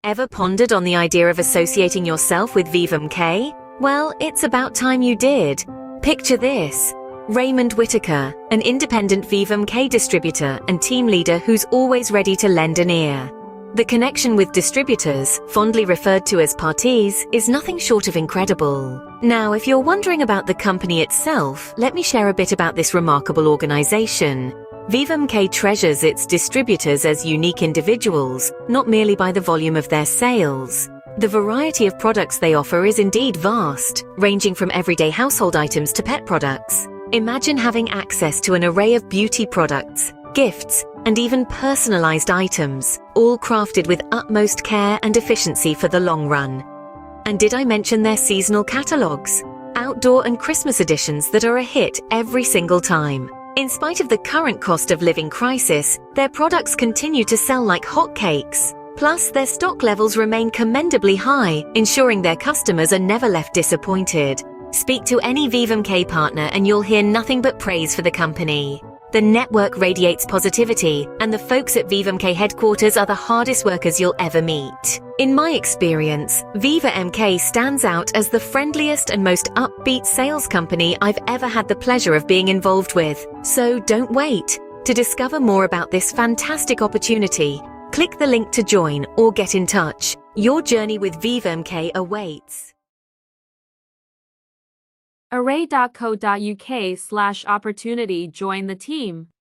Ever pondered on the idea of associating yourself with VivaMk? Well, it's about time you did. Picture this. Raymond Whitaker, an independent VivaMk distributor and team leader who's always ready to lend an ear. The connection with distributors, fondly referred to as partees, is nothing short of incredible. Now, if you're wondering about the company itself, let me share a bit about this remarkable organization. VivaMk treasures its distributors as unique individuals, not merely by the volume of their sales. The variety of products they offer is indeed vast, ranging from everyday household items to pet products. Imagine having access to an array of beauty products, gifts, and even personalized items, all crafted with utmost care and efficiency for the long run. And did I mention their seasonal catalogs? Outdoor and Christmas editions that are a hit every single time. In spite of the current cost of living crisis, their products continue to sell like hotcakes. Plus, their stock levels remain commendably high, ensuring their customers are never left disappointed. Speak to any VivaMk partner and you'll hear nothing but praise for the company. The network radiates positivity, and the folks at VivaMk headquarters are the hardest workers you'll ever meet. In my experience, VivaMk stands out as the friendliest and most upbeat sales company I've ever had the pleasure of being involved with. So don't wait. To discover more about this fantastic opportunity, click the link to join or get in touch. Your journey with VivaMk awaits. Array.co.uk/opportunity. Join the team.